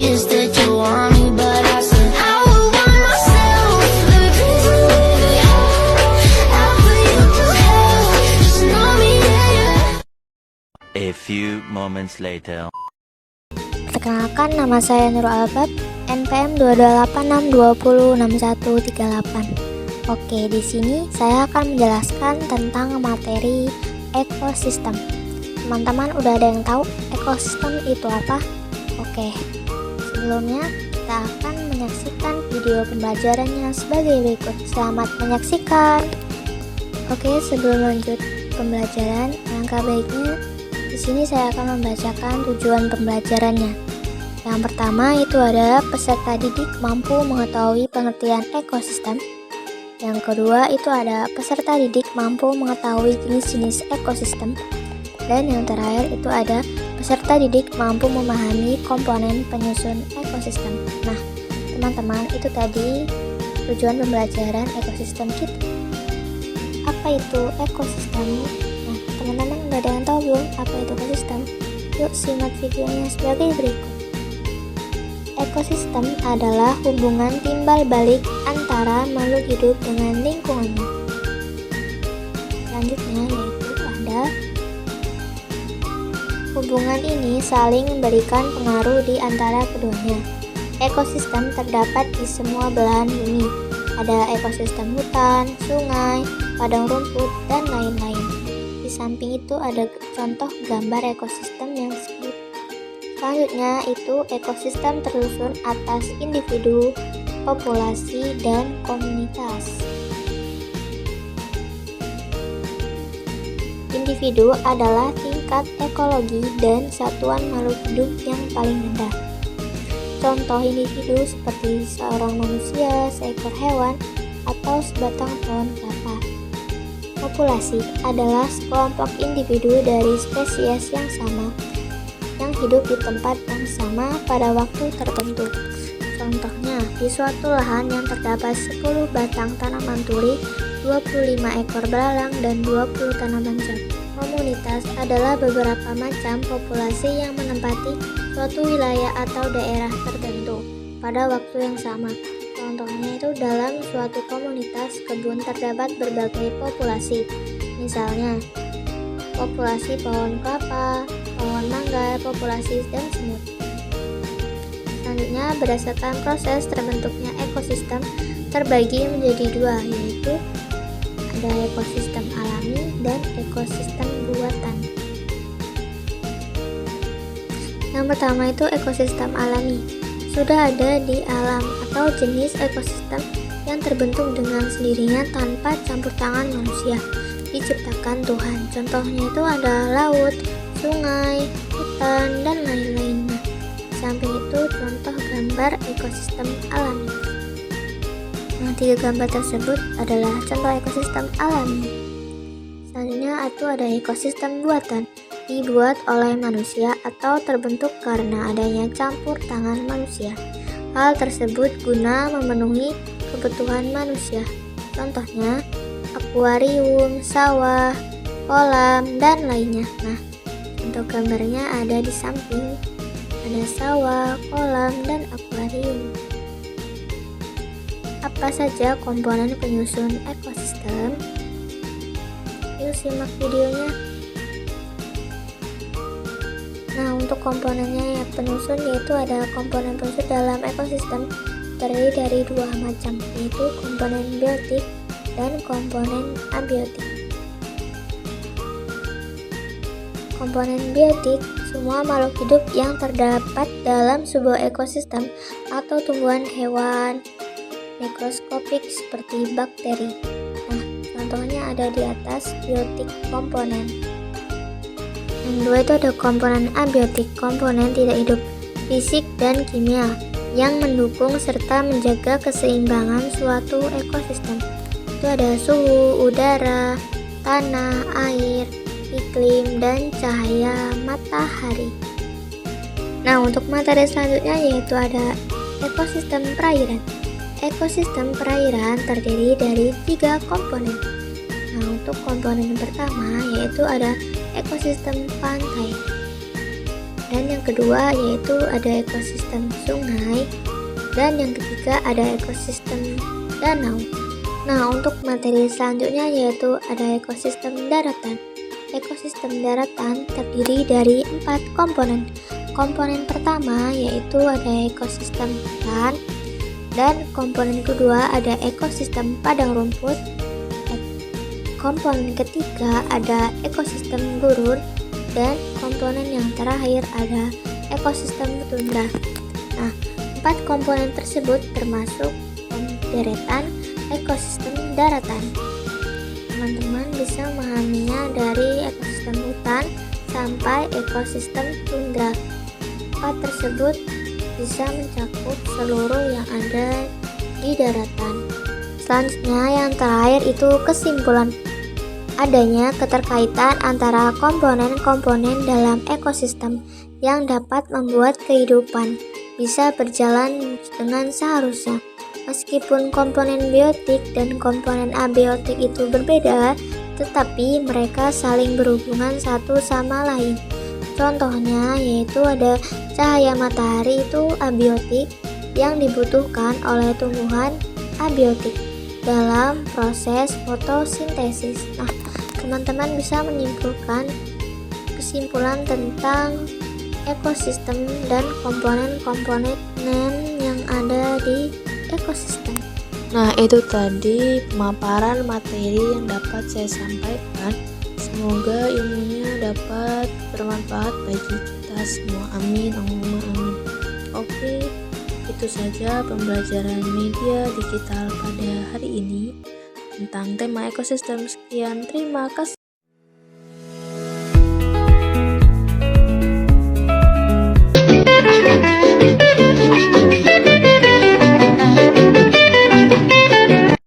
You said you want me, but I said I would want myself. Baby, please believe it. I'll put you through hell. Just know me, yeah. A few moments later. Perkenalkan, nama saya Nurul Albab, NPM 286206138. Oke, di sini saya akan menjelaskan tentang materi ekosistem. Teman-teman udah ada yang tahu ekosistem itu apa? Oke, sebelumnya kita akan menyaksikan video pembelajarannya sebagai berikut. Selamat menyaksikan. Oke, sebelum lanjut pembelajaran, alangkah baiknya di sini saya akan membacakan tujuan pembelajarannya. Yang pertama itu adalah peserta didik mampu mengetahui pengertian ekosistem. Yang kedua itu ada peserta didik mampu mengetahui jenis-jenis ekosistem. Dan yang terakhir itu ada peserta didik mampu memahami komponen penyusun ekosistem. Nah, teman-teman, itu tadi tujuan pembelajaran ekosistem kita. Apa itu ekosistem? Nah, teman-teman udah ada yang tahu belum apa itu ekosistem? Yuk simak videonya sebagai berikut. Ekosistem adalah hubungan timbal balik antara makhluk hidup dengan lingkungannya. Selanjutnya yaitu ada hubungan ini saling memberikan pengaruh di antara keduanya. Ekosistem terdapat di semua belahan bumi. Ada ekosistem hutan, sungai, padang rumput, dan lain-lain. Di samping itu ada contoh gambar ekosistem yang disebut. Selanjutnya itu ekosistem tersusun atas individu, populasi, dan komunitas. Individu adalah tingkat ekologi dan satuan makhluk hidup yang paling rendah. Contoh individu seperti seorang manusia, seekor hewan, atau sebatang pohon kelapa. Populasi adalah sekelompok individu dari spesies yang sama yang hidup di tempat yang sama pada waktu tertentu. Contohnya, di suatu lahan yang terdapat 10 batang tanaman turi, 25 ekor belalang, dan 20 tanaman jambu. Komunitas adalah beberapa macam populasi yang menempati suatu wilayah atau daerah tertentu pada waktu yang sama. Contohnya itu dalam suatu komunitas kebun terdapat berbagai populasi. Misalnya, populasi pohon kelapa, pohon mangga, populasi dan semut. Selanjutnya, berdasarkan proses terbentuknya ekosistem terbagi menjadi dua, yaitu ada ekosistem alami dan ekosistem buatan. Yang pertama itu ekosistem alami. Sudah ada di alam atau jenis ekosistem yang terbentuk dengan sendirinya tanpa campur tangan manusia, diciptakan Tuhan. Contohnya itu ada laut, sungai, hutan, dan lain-lainnya. Samping itu contoh gambar ekosistem alami. Nah, 3 gambar tersebut adalah contoh ekosistem alami. Selanjutnya itu ada ekosistem buatan, dibuat oleh manusia atau terbentuk karena adanya campur tangan manusia. Hal tersebut guna memenuhi kebutuhan manusia. Contohnya akuarium, sawah, kolam, dan lainnya. Nah, untuk gambarnya ada di samping. Ada sawah, kolam, dan akuarium. Apa saja komponen penyusun ekosistem? Yuk simak videonya. Nah, untuk komponennya yang penyusun yaitu ada komponen penyusun dalam ekosistem terdiri dari 2 macam, yaitu komponen biotik dan komponen abiotik. Komponen biotik, semua makhluk hidup yang terdapat dalam sebuah ekosistem atau tumbuhan hewan mikroskopik seperti bakteri. Nah, contohnya ada di atas biotik komponen. Yang kedua itu ada komponen abiotik, komponen tidak hidup, fisik dan kimia yang mendukung serta menjaga keseimbangan suatu ekosistem. Itu ada suhu, udara, tanah, air, iklim, dan cahaya matahari. Nah, untuk materi selanjutnya yaitu ada ekosistem perairan. Ekosistem perairan terdiri dari 3 komponen. Nah, untuk komponen yang pertama yaitu ada ekosistem pantai. Dan yang kedua yaitu ada ekosistem sungai, dan yang ketiga ada ekosistem danau. Nah, untuk materi selanjutnya yaitu ada ekosistem daratan. Ekosistem daratan terdiri dari 4 komponen. Komponen pertama yaitu ada ekosistem hutan, dan komponen kedua ada ekosistem padang rumput. Komponen ketiga ada ekosistem gurun, dan komponen yang terakhir ada ekosistem tundra. Nah, 4 komponen tersebut termasuk deretan ekosistem daratan. Teman-teman bisa memahaminya dari ekosistem hutan sampai ekosistem tundra. 4 tersebut bisa mencakup seluruh yang ada di daratan. Selanjutnya yang terakhir itu kesimpulan. Adanya keterkaitan antara komponen-komponen dalam ekosistem yang dapat membuat kehidupan bisa berjalan dengan seharusnya. Meskipun komponen biotik dan komponen abiotik itu berbeda, tetapi mereka saling berhubungan satu sama lain. Contohnya yaitu ada cahaya matahari itu abiotik yang dibutuhkan oleh tumbuhan abiotik dalam proses fotosintesis. Nah, teman-teman bisa menyimpulkan kesimpulan tentang ekosistem dan komponen-komponen yang ada di ekosistem. Nah, itu tadi pemaparan materi yang dapat saya sampaikan. Semoga ilmunya dapat bermanfaat bagi kita semua. Amin, Allahumma amin. Oke, itu saja pembelajaran media digital pada hari ini tentang tema ekosistem. Sekian, terima kasih.